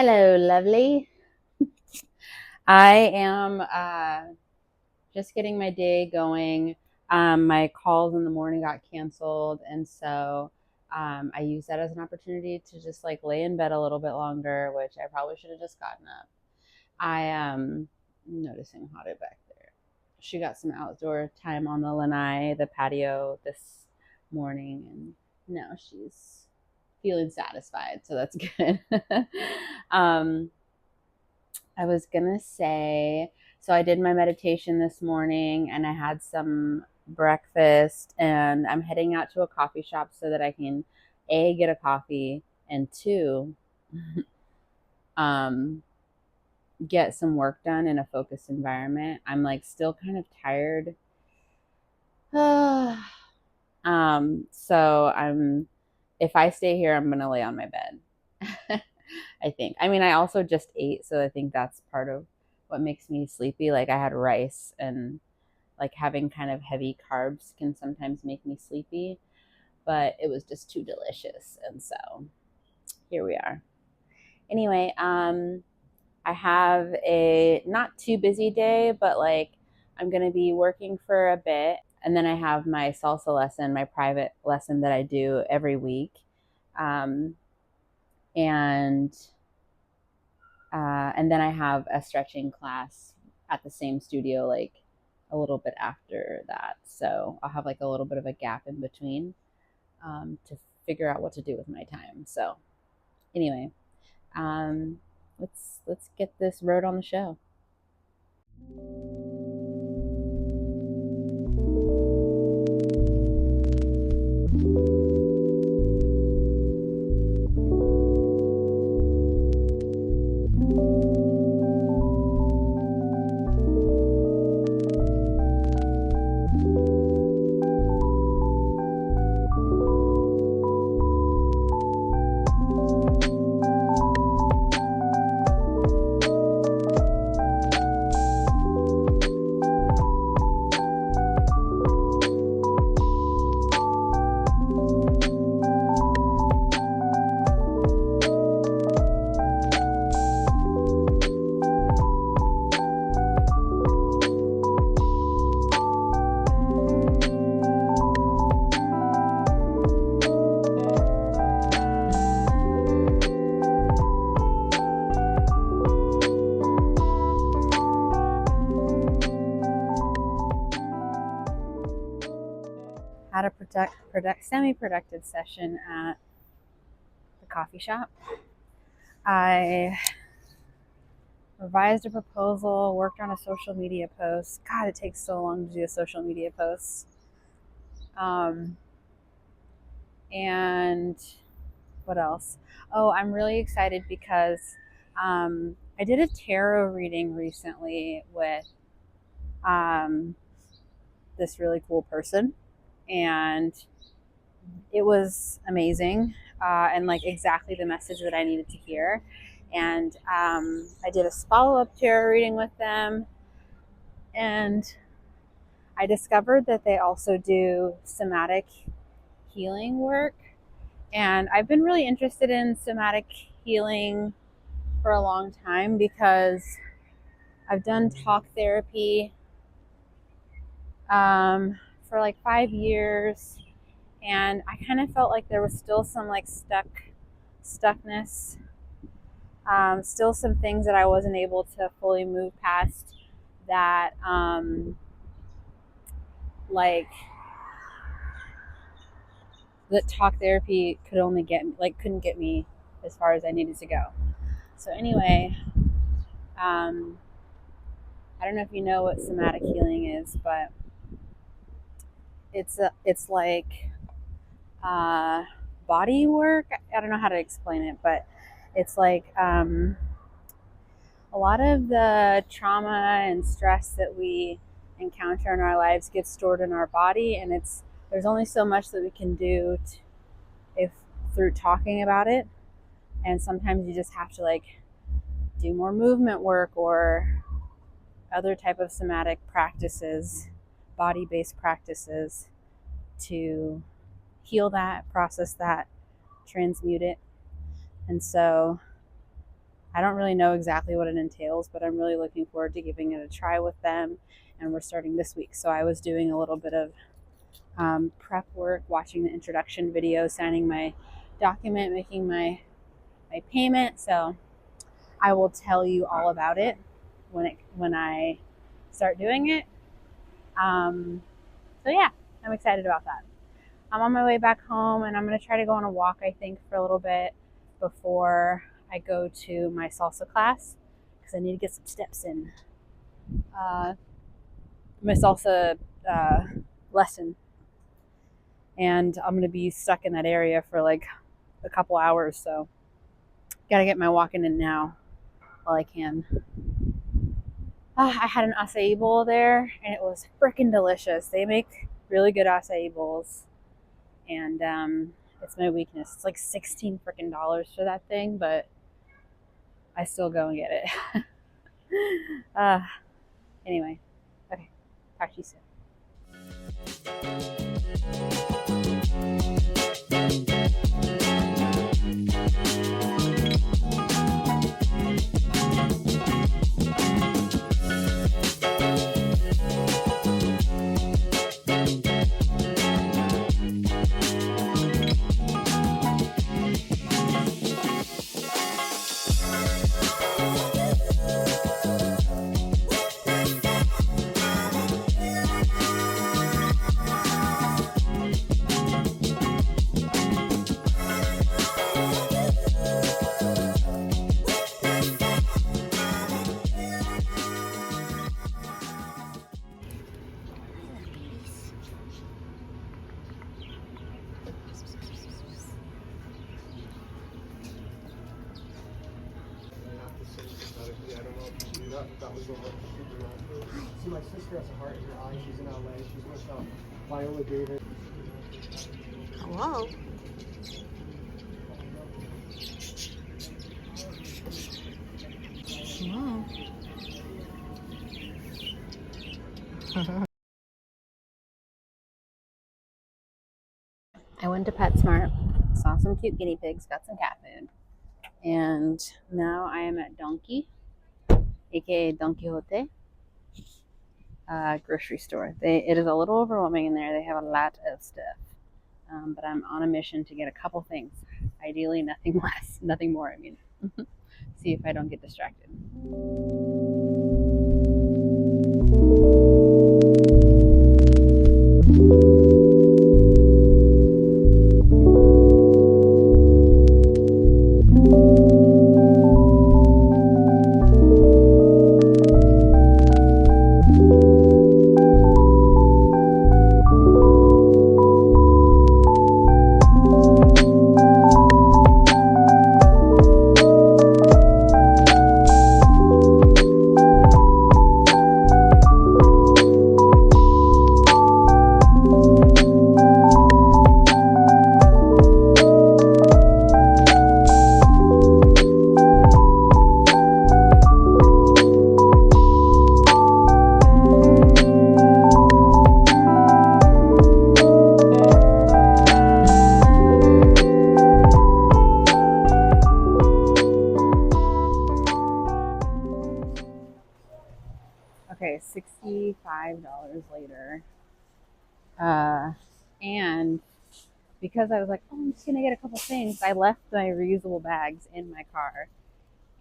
Hello, lovely. I am just getting my day going. My calls in the morning got canceled, and so I used that as an opportunity to just like lay in bed a little bit longer, which I probably should have just gotten up. I am noticing Hado back there. She got some outdoor time on the lanai, the patio this morning, and now she's feeling satisfied, so that's good. um, I was gonna say, so I did my meditation this morning and I had some breakfast and I'm heading out to a coffee shop so that I can A, get a coffee, and two, um, get some work done in a focused environment. I'm like still kind of tired. So if I stay here, I'm gonna lay on my bed. I think. I mean, I also just ate, so I think that's part of what makes me sleepy. Like I had rice, and like having kind of heavy carbs can sometimes make me sleepy, but it was just too delicious. And so here we are. Anyway, I have a not too busy day, but like I'm going to be working for a bit. And then I have my salsa lesson, my private lesson that I do every week. Um, and and then I have a stretching class at the same studio, like a little bit after that. So I'll have like a little bit of a gap in between to figure out what to do with my time. So anyway, um, let's get this road on the show. Had a semi-productive session at the coffee shop. I revised a proposal, worked on a social media post. God, it takes so long to do a social media post. Um, and what else? Oh, I'm really excited because I did a tarot reading recently with um, this really cool person, and it was amazing and like exactly the message that I needed to hear. And I did a follow-up tarot reading with them, and I discovered that they also do somatic healing work. And I've been really interested in somatic healing for a long time because I've done talk therapy for like 5 years, and I kind of felt like there was still some like stuckness, still some things that I wasn't able to fully move past. That like that talk therapy could only couldn't get me as far as I needed to go. So anyway, um, I don't know if you know what somatic healing is, but it's like uh, body work. I don't know how to explain it, but it's like a lot of the trauma and stress that we encounter in our lives gets stored in our body, and there's only so much that we can do if through talking about it, and sometimes you just have to like do more movement work or other type of somatic practices, body-based practices to heal that, process that, transmute it. And so I don't really know exactly what it entails, but I'm really looking forward to giving it a try with them. And we're starting this week. So I was doing a little bit of prep work, watching the introduction video, signing my document, making my payment. So I will tell you all about it when I start doing it. So yeah, I'm excited about that. I'm on my way back home, and I'm going to try to go on a walk, I think, for a little bit before I go to my salsa class, because I need to get some steps in. My salsa lesson, and I'm going to be stuck in that area for like a couple hours, so gotta get my walking in now while I can. I had an acai bowl there, and it was freaking delicious. They make really good acai bowls, and it's my weakness. It's like $16 freaking for that thing, but I still go and get it. Anyway, okay, talk to you soon. See, my sister has a heart in her eye. She's in LA. She's with Viola Davis. Hello. I went to PetSmart, saw some cute guinea pigs, got some cat food, and now I am at Don Quijote, aka Don Quijote grocery store. It is a little overwhelming in there. They have a lot of stuff, but I'm on a mission to get a couple things. Ideally, nothing less, nothing more. I mean, see if I don't get distracted. Okay, $65 later. And because I was like, oh, I'm just going to get a couple things, I left my reusable bags in my car.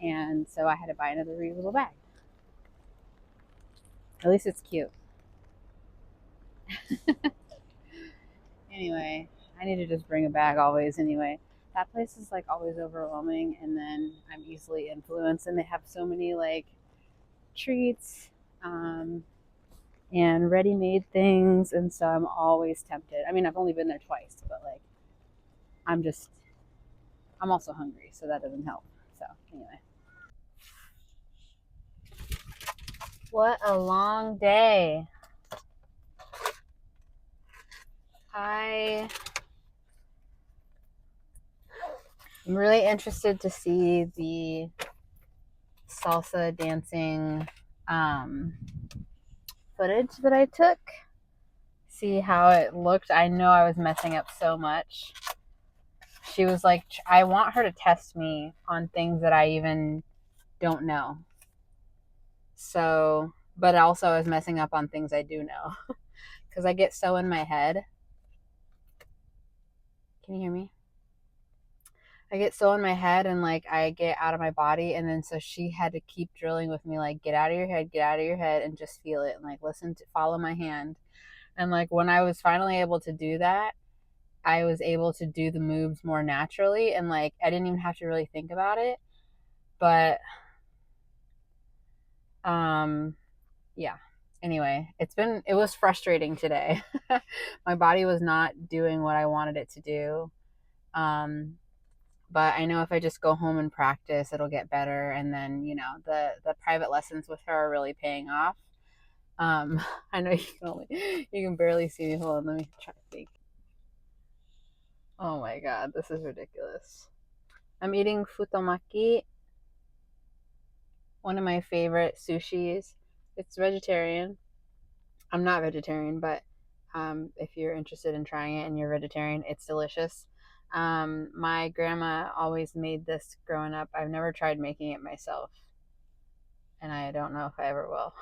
And so I had to buy another reusable bag. At least it's cute. Anyway, I need to just bring a bag always anyway. That place is like always overwhelming, and then I'm easily influenced, and they have so many like treats and ready-made things, and so I'm always tempted. I mean, I've only been there twice, but like I'm also hungry, so that doesn't help. So anyway, what a long day. I'm really interested to see the salsa dancing footage that I took. See how it looked. I know I was messing up so much. She was like, I want her to test me on things that I even don't know. So, but also I was messing up on things I do know because I get so in my head. Can you hear me? I get so in my head and like I get out of my body, and then so she had to keep drilling with me like, get out of your head, get out of your head, and just feel it and like listen to, follow my hand. And like when I was finally able to do that, I was able to do the moves more naturally, and like I didn't even have to really think about it. But yeah. Anyway, it was frustrating today. My body was not doing what I wanted it to do. But I know if I just go home and practice, it'll get better. And then, the private lessons with her are really paying off. I know you can barely see me. Hold on, let me try to think. Oh my god, this is ridiculous. I'm eating futomaki, one of my favorite sushis. It's vegetarian. I'm not vegetarian, but if you're interested in trying it and you're vegetarian, it's delicious. My grandma always made this growing up. I've never tried making it myself, and I don't know if I ever will.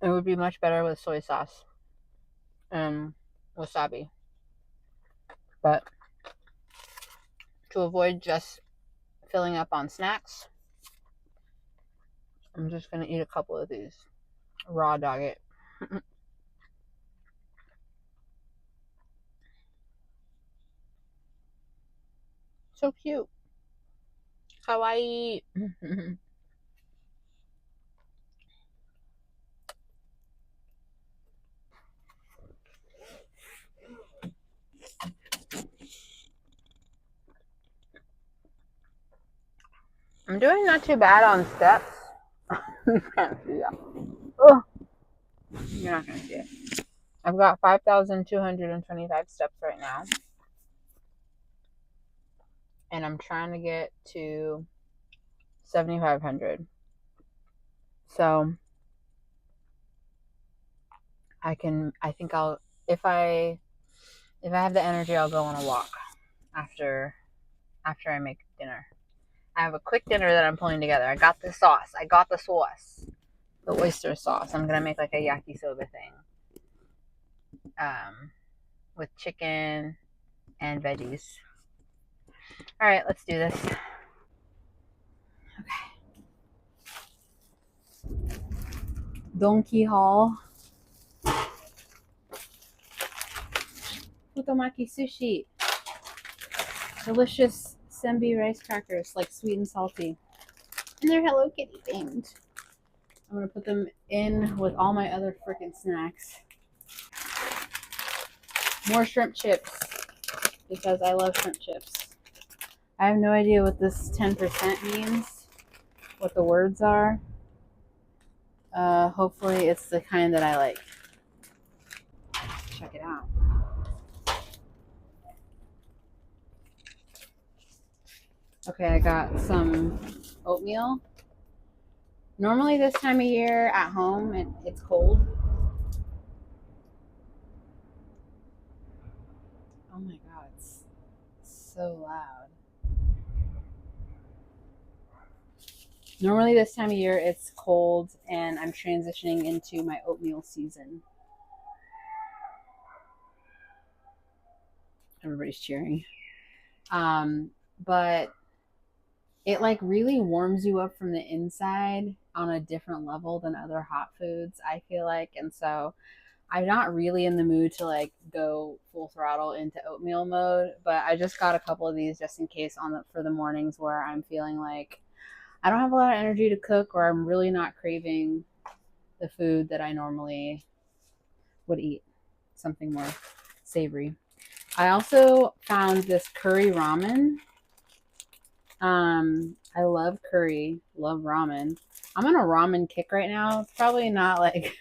It would be much better with soy sauce and wasabi. But to avoid just filling up on snacks, I'm just going to eat a couple of these. Raw dog it. So cute. Kawaii. I'm doing not too bad on steps. You can't see that. Oh, you're not going to see it. I've got 5,225 steps right now. And I'm trying to get to 7,500. So I think if I have the energy, I'll go on a walk after I make dinner. I have a quick dinner that I'm pulling together. I got the sauce. The oyster sauce. I'm gonna make like a yakisoba thing, with chicken and veggies. All right, let's do this. Okay. Don Quijote. Futomaki sushi. Delicious senbi rice crackers, like sweet and salty. And they're Hello Kitty themed. I'm gonna put them in with all my other freaking snacks. More shrimp chips, because I love shrimp chips. I have no idea what this 10% means, what the words are. Hopefully it's the kind that I like. Check it out. Okay, I got some oatmeal. Normally this time of year at home, it's cold. Oh my god, it's so loud. Normally this time of year it's cold, and I'm transitioning into my oatmeal season. Everybody's cheering. But it like really warms you up from the inside on a different level than other hot foods, I feel like. And so I'm not really in the mood to like go full throttle into oatmeal mode, but I just got a couple of these just in case for the mornings where I'm feeling like I don't have a lot of energy to cook, or I'm really not craving the food that I normally would eat, something more savory. I also found this curry ramen. I love curry, love ramen. I'm on a ramen kick right now. It's probably not like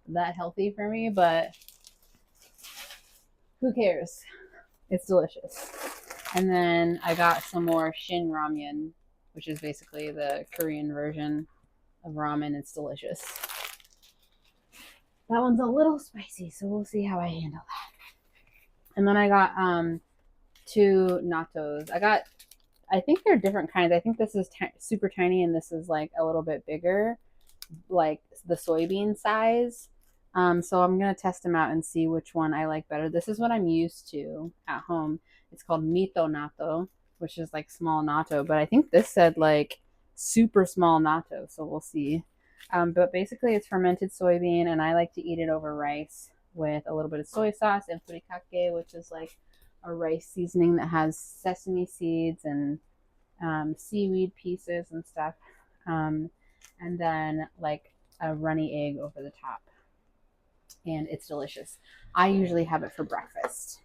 that healthy for me, but who cares? It's delicious. And then I got some more shin ramyun, which is basically the Korean version of ramen. It's delicious. That one's a little spicy, so we'll see how I handle that. And then I got 2 nattos. I think they're different kinds. I think this is super tiny and this is like a little bit bigger, like the soybean size. So I'm gonna test them out and see which one I like better. This is what I'm used to at home. It's called mito natto, which is like small natto, but I think this said like super small natto, so we'll see. But basically, it's fermented soybean, and I like to eat it over rice with a little bit of soy sauce and furikake, which is like a rice seasoning that has sesame seeds and seaweed pieces and stuff. And then like a runny egg over the top. And it's delicious. I usually have it for breakfast.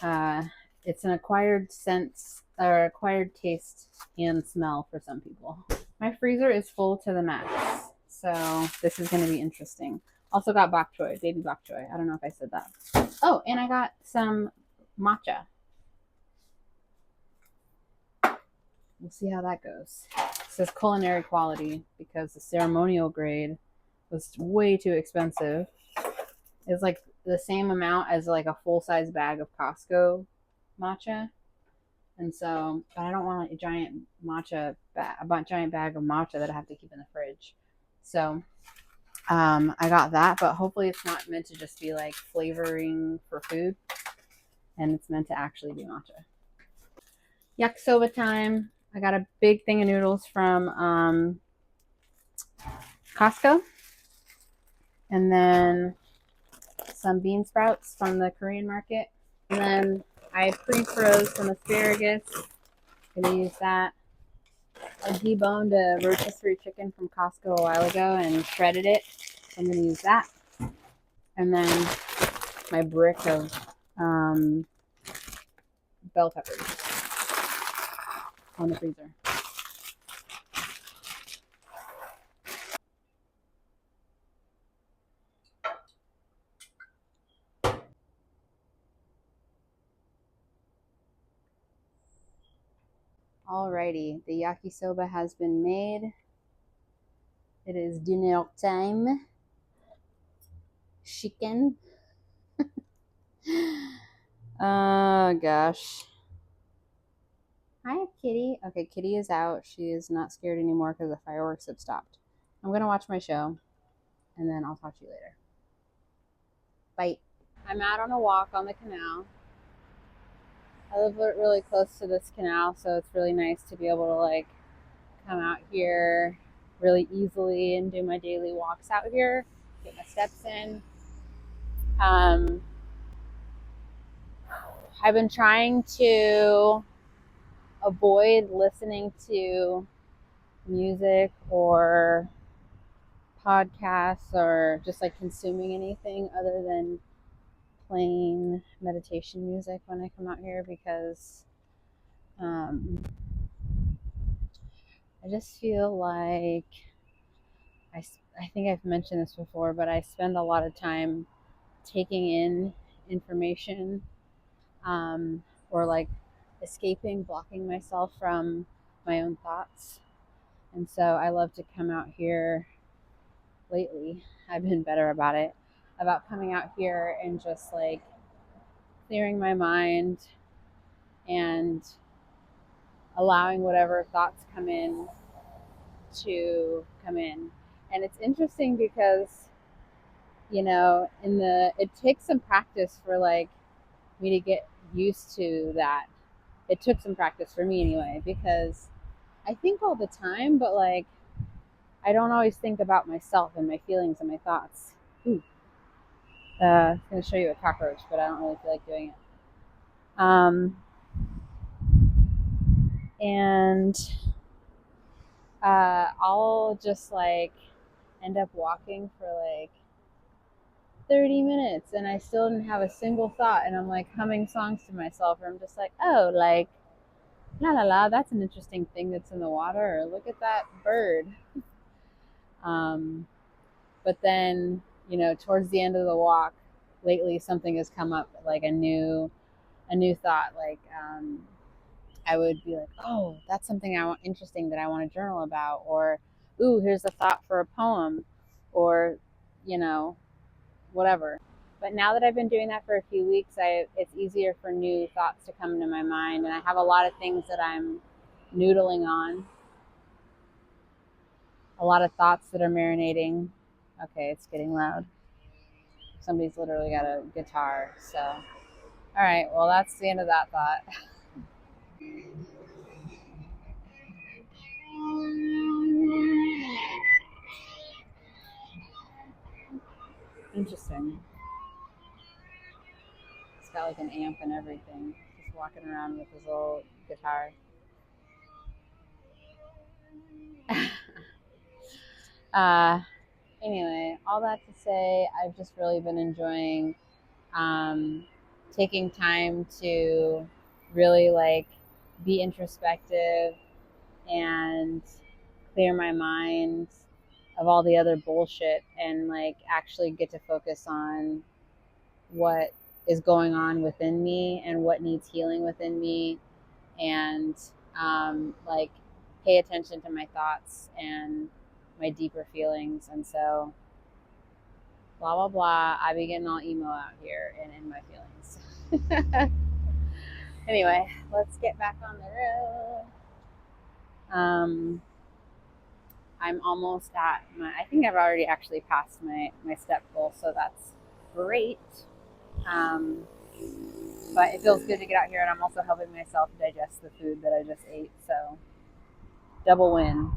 Uh, it's an acquired sense or acquired taste and smell for some people. My freezer is full to the max, so this is going to be interesting. Also got bok choy, baby bok choy. I don't know if I said that. Oh, and I got some matcha. We'll see how that goes. It says culinary quality because the ceremonial grade was way too expensive. It's like the same amount as like a full size bag of Costco matcha. And so, but I don't want a giant giant bag of matcha that I have to keep in the fridge. So, I got that, but hopefully it's not meant to just be like flavoring for food, and it's meant to actually be matcha. Yakisoba time. I got a big thing of noodles from Costco, and then some bean sprouts from the Korean market. And then I pre-froze some asparagus. Gonna use that. I deboned a rotisserie chicken from Costco a while ago and shredded it. So I'm gonna use that. And then my brick of bell peppers on the freezer. Alrighty, the yakisoba has been made. It is dinner time. Chicken. Oh gosh. Hi, Kitty. Okay, Kitty is out. She is not scared anymore because the fireworks have stopped. I'm gonna watch my show, and then I'll talk to you later. Bye. I'm out on a walk on the canal. I live really close to this canal, so it's really nice to be able to like come out here really easily and do my daily walks out here, get my steps in. I've been trying to avoid listening to music or podcasts or just like consuming anything other than plain meditation music when I come out here because I just feel like I think I've mentioned this before, but I spend a lot of time taking in information or like escaping, blocking myself from my own thoughts. And so I love to come out here lately. I've been better about it, about coming out here and just like clearing my mind and allowing whatever thoughts come in to come in. And it's interesting because, it takes some practice for like me to get used to that. It took some practice for me anyway, because I think all the time, but like I don't always think about myself and my feelings and my thoughts. Ooh. I'm going to show you a cockroach, but I don't really feel like doing it. And I'll just like end up walking for like 30 minutes and I still didn't have a single thought. And I'm like humming songs to myself, or I'm just like, oh, like, la la la, that's an interesting thing that's in the water, or look at that bird. But then, towards the end of the walk, lately something has come up, like a new thought. Like I would be like, oh, that's something interesting that I want to journal about, or ooh, here's a thought for a poem, or whatever. But now that I've been doing that for a few weeks, it's easier for new thoughts to come into my mind. And I have a lot of things that I'm noodling on, a lot of thoughts that are marinating. Okay, it's getting loud. Somebody's literally got a guitar. So, all right, well, that's the end of that thought. Interesting. It's got like an amp and everything. Just walking around with his little guitar. uh, anyway, all that to say, I've just really been enjoying um, taking time to really like be introspective and clear my mind of all the other bullshit and like actually get to focus on what is going on within me and what needs healing within me, and like pay attention to my thoughts and my deeper feelings. And so blah blah blah, I be getting all emo out here and in my feelings. Anyway, let's get back on the road. I'm almost at my, I think I've already actually passed my step goal, so that's great. Um, but it feels good to get out here, and I'm also helping myself digest the food that I just ate, so double win.